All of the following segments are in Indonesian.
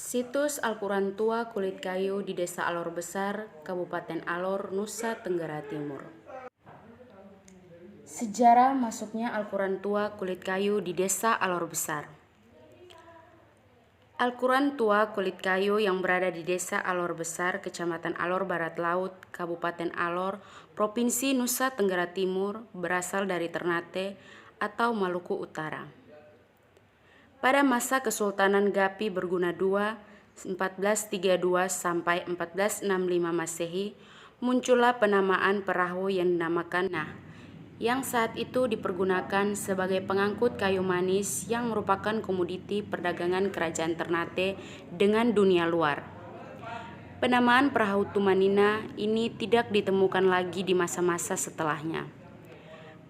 Situs Al-Quran Tua Kulit Kayu di Desa Alor Besar, Kabupaten Alor, Nusa Tenggara Timur. Sejarah masuknya Al-Quran Tua Kulit Kayu di Desa Alor Besar. Al-Quran Tua Kulit Kayu yang berada di Desa Alor Besar, Kecamatan Alor Barat Laut, Kabupaten Alor, Provinsi Nusa Tenggara Timur, berasal dari Ternate atau Maluku Utara. Pada masa Kesultanan Gapi Berguna II 1432 sampai 1465 Masehi, muncullah penamaan perahu yang dinamakan yang saat itu dipergunakan sebagai pengangkut kayu manis yang merupakan komoditi perdagangan Kerajaan Ternate dengan dunia luar. Penamaan perahu Tumanina ini tidak ditemukan lagi di masa-masa setelahnya.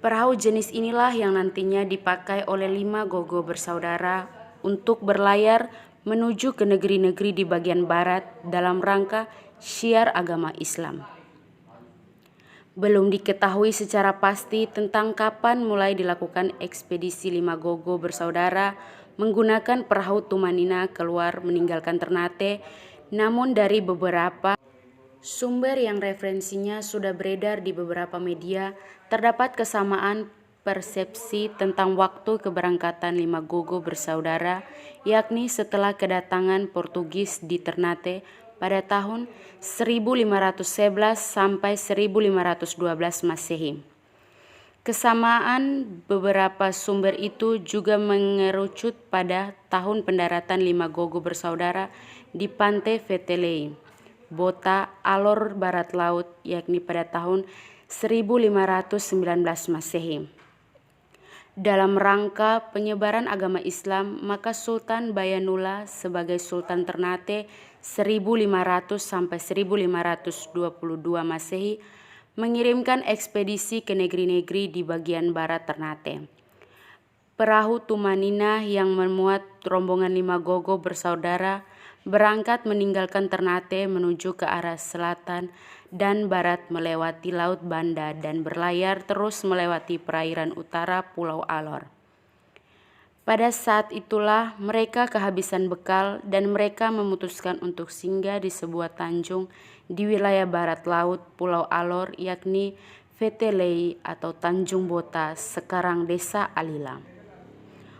Perahu jenis inilah yang nantinya dipakai oleh 5 gogo bersaudara untuk berlayar menuju ke negeri-negeri di bagian barat dalam rangka syiar agama Islam. Belum diketahui secara pasti tentang kapan mulai dilakukan ekspedisi 5 gogo bersaudara menggunakan perahu Tumanina keluar meninggalkan Ternate, namun dari beberapa sumber yang referensinya sudah beredar di beberapa media, terdapat kesamaan persepsi tentang waktu keberangkatan 5 gogo bersaudara, yakni setelah kedatangan Portugis di Ternate pada tahun 1511 sampai 1512 Masehi. Kesamaan beberapa sumber itu juga mengerucut pada tahun pendaratan 5 gogo bersaudara di Pantai Vetelei, Bota, Alor Barat Laut, yakni pada tahun 1519 Masehi. Dalam rangka penyebaran agama Islam, maka Sultan Bayanullah sebagai Sultan Ternate 1500 sampai 1522 Masehi mengirimkan ekspedisi ke negeri-negeri di bagian barat Ternate. Perahu Tumanina yang memuat rombongan 5 gogo bersaudara berangkat meninggalkan Ternate menuju ke arah selatan dan barat melewati Laut Banda dan berlayar terus melewati perairan utara Pulau Alor. Pada saat itulah mereka kehabisan bekal dan mereka memutuskan untuk singgah di sebuah tanjung di wilayah barat laut Pulau Alor, yakni Vetelei atau Tanjung Bota, sekarang Desa Alila.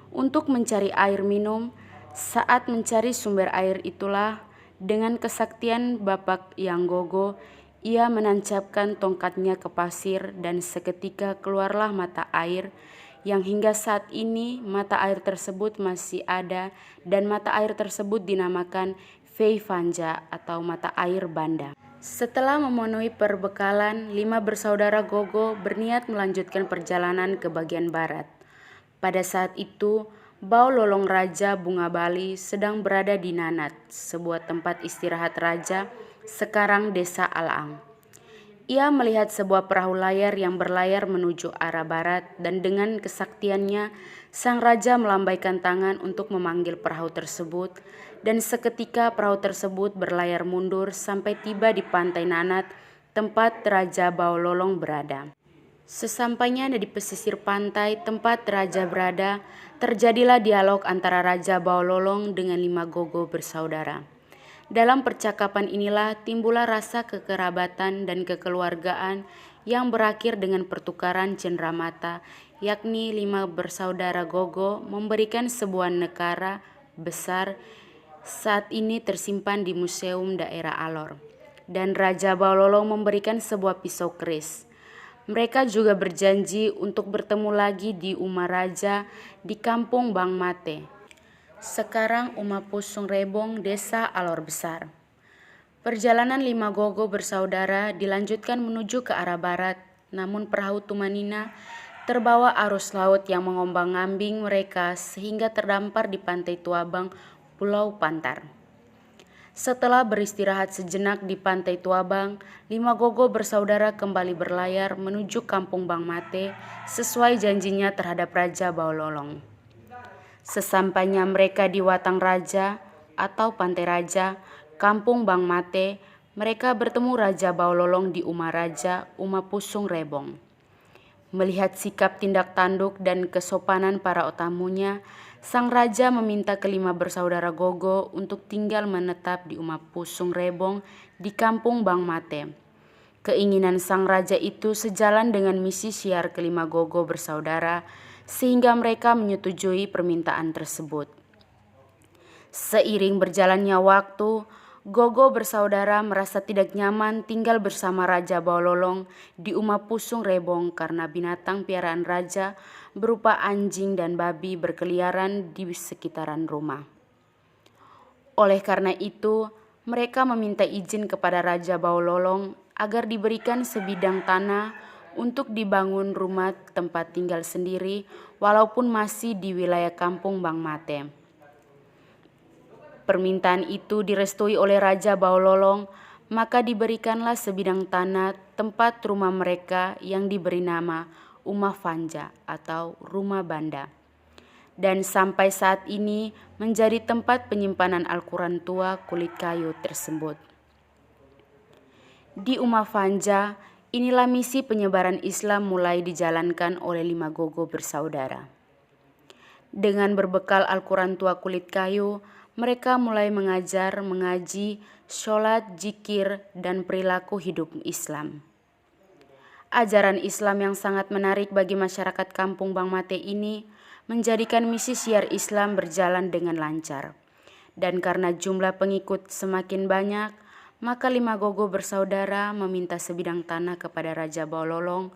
Untuk mencari air minum, saat mencari sumber air itulah dengan kesaktian Bapak Yang Gogo, ia menancapkan tongkatnya ke pasir dan seketika keluarlah mata air yang hingga saat ini mata air tersebut masih ada dan mata air tersebut dinamakan Vei Vanja atau mata air Banda. Setelah memenuhi perbekalan, 5 bersaudara Gogo berniat melanjutkan perjalanan ke bagian barat. Pada saat itu, Bau Lolong Raja Bunga Bali sedang berada di Nanat, sebuah tempat istirahat raja, sekarang Desa Alaang. Ia melihat sebuah perahu layar yang berlayar menuju arah barat dan dengan kesaktiannya, sang raja melambaikan tangan untuk memanggil perahu tersebut dan seketika perahu tersebut berlayar mundur sampai tiba di pantai Nanat, tempat Raja Bau Lolong berada. Sesampainya di pesisir pantai tempat raja berada, terjadilah dialog antara Raja Bau Lolong dengan 5 gogo bersaudara. Dalam percakapan inilah timbullah rasa kekerabatan dan kekeluargaan yang berakhir dengan pertukaran cenderamata, yakni 5 bersaudara Gogo memberikan sebuah nekara besar saat ini tersimpan di Museum Daerah Alor, dan Raja Bau Lolong memberikan sebuah pisau keris. Mereka juga berjanji untuk bertemu lagi di Umaraja di Kampung Bang Mate, sekarang Uma Pusung Rebong, Desa Alor Besar. Perjalanan 5 gogo bersaudara dilanjutkan menuju ke arah barat, namun perahu Tumanina terbawa arus laut yang mengombang-ambing mereka sehingga terdampar di pantai Tuabang, Pulau Pantar. Setelah beristirahat sejenak di pantai Tuabang, 5 gogo bersaudara kembali berlayar menuju Kampung Bang Mate sesuai janjinya terhadap Raja Bau Lolong. Sesampainya mereka di Watang Raja atau Pantai Raja, Kampung Bang Mate, mereka bertemu Raja Bau Lolong di Umaraja, Uma Pusung Rebong. Melihat sikap tindak tanduk dan kesopanan para tamunya, Sang raja meminta kelima bersaudara Gogo untuk tinggal menetap di Uma Pusung Rebong di kampung Bang Mate. Keinginan sang raja itu sejalan dengan misi syiar kelima Gogo bersaudara, sehingga mereka menyetujui permintaan tersebut. Seiring berjalannya waktu, Gogo bersaudara merasa tidak nyaman tinggal bersama Raja Baololong di Uma Pusung Rebong karena binatang piaraan raja berupa anjing dan babi berkeliaran di sekitaran rumah. Oleh karena itu, mereka meminta izin kepada Raja Baololong agar diberikan sebidang tanah untuk dibangun rumah tempat tinggal sendiri walaupun masih di wilayah kampung Bang Mate. Permintaan itu direstui oleh Raja Baololong, maka diberikanlah sebidang tanah tempat rumah mereka yang diberi nama Uma Fanja atau Rumah Banda. Dan sampai saat ini menjadi tempat penyimpanan Al-Quran tua kulit kayu tersebut. Di Uma Fanja, inilah misi penyebaran Islam mulai dijalankan oleh 5 Gogo bersaudara. Dengan berbekal Al-Quran tua kulit kayu, mereka mulai mengajar, mengaji, sholat, zikir, dan perilaku hidup Islam. Ajaran Islam yang sangat menarik bagi masyarakat kampung Bang Mate ini menjadikan misi syiar Islam berjalan dengan lancar. Dan karena jumlah pengikut semakin banyak, maka 5 Gogo bersaudara meminta sebidang tanah kepada Raja Baololong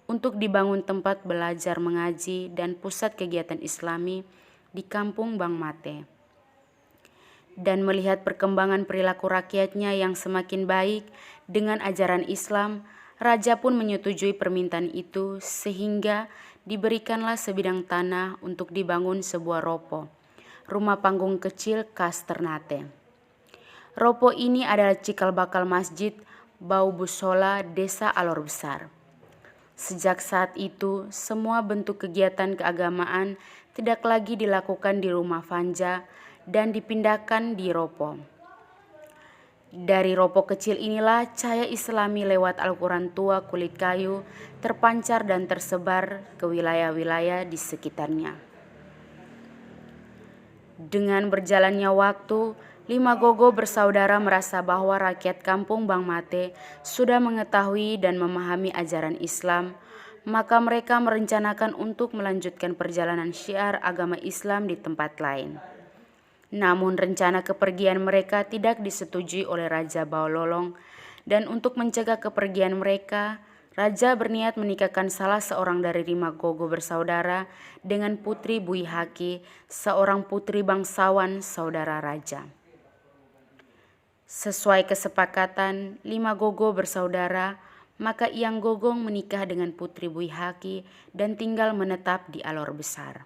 untuk dibangun tempat belajar mengaji dan pusat kegiatan Islami di kampung Bang Mate. Dan melihat perkembangan perilaku rakyatnya yang semakin baik dengan ajaran Islam, Raja pun menyetujui permintaan itu sehingga diberikanlah sebidang tanah untuk dibangun sebuah ropo, rumah panggung kecil khas Ternate. Ropo ini adalah cikal bakal masjid Bau Busola Desa Alor Besar. Sejak saat itu, semua bentuk kegiatan keagamaan tidak lagi dilakukan di Rumah Fanja dan dipindahkan di ropo. Dari ropo kecil inilah cahaya Islami lewat Al-Quran tua kulit kayu terpancar dan tersebar ke wilayah-wilayah di sekitarnya. Dengan berjalannya waktu, 5 Gogo bersaudara merasa bahwa rakyat kampung Bang Mate sudah mengetahui dan memahami ajaran Islam, maka mereka merencanakan untuk melanjutkan perjalanan syiar agama Islam di tempat lain. Namun rencana kepergian mereka tidak disetujui oleh Raja Baololong, dan untuk mencegah kepergian mereka, Raja berniat menikahkan salah seorang dari 5 Gogo bersaudara dengan putri Bui Haki, seorang putri bangsawan saudara Raja. Sesuai kesepakatan 5 Gogo bersaudara, maka Iang Gogong menikah dengan putri Bui Haki dan tinggal menetap di Alor Besar.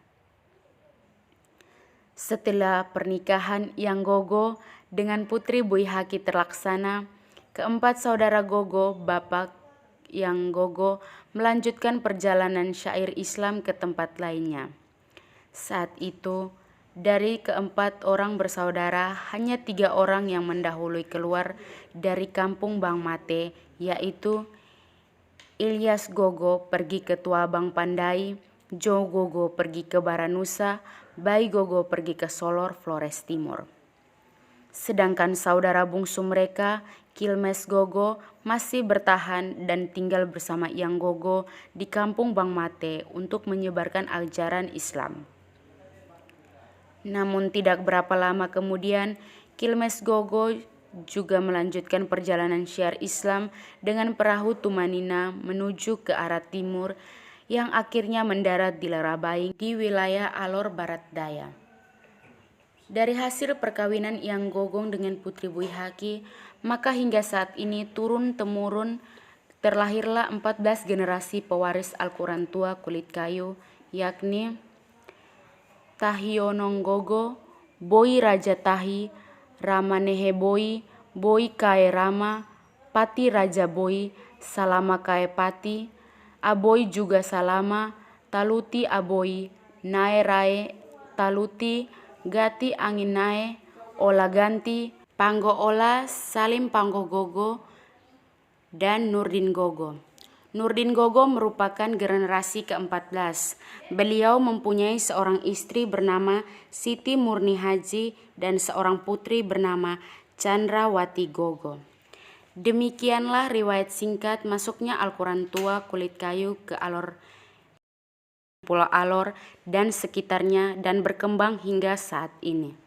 Setelah pernikahan Iang Gogo dengan putri Bui Haki terlaksana, keempat saudara Gogo, Bapak Iang Gogo, melanjutkan perjalanan syair Islam ke tempat lainnya. Saat itu, dari keempat orang bersaudara, hanya 3 orang yang mendahului keluar dari kampung Bang Mate, yaitu Ilyas Gogo pergi ke Tua Bang Pandai, Jo Gogo pergi ke Baranusa, Bai Gogo pergi ke Solor, Flores Timur. Sedangkan saudara bungsu mereka, Kilmes Gogo, masih bertahan dan tinggal bersama Iang Gogo di kampung Bang Mate untuk menyebarkan ajaran Islam. Namun tidak berapa lama kemudian, Kilmes Gogo juga melanjutkan perjalanan syiar Islam dengan perahu Tumanina menuju ke arah timur, yang akhirnya mendarat di Lerabaing di wilayah Alor Barat Daya. Dari hasil perkawinan Iang Gogong dengan putri Bui Haki, maka hingga saat ini turun-temurun terlahirlah 14 generasi pewaris Al-Quran tua kulit kayu, yakni Tahionong Gogo, Boi Raja Tahi, Rama Nehe Boi, Boi Kae Rama, Pati Raja Boi, Salama Kae Pati, Aboi juga Salama, Taluti Aboi, Nae Rae, Taluti, Gati Angin Nae, Ola Ganti, Panggo Ola, Salim Panggo Gogo, dan Nurdin Gogo. Nurdin Gogo merupakan generasi ke-14. Beliau mempunyai seorang istri bernama Siti Murni Haji dan seorang putri bernama Chandrawati Gogo. Demikianlah riwayat singkat masuknya Al-Quran Tua Kulit Kayu ke Pulau Alor dan sekitarnya dan berkembang hingga saat ini.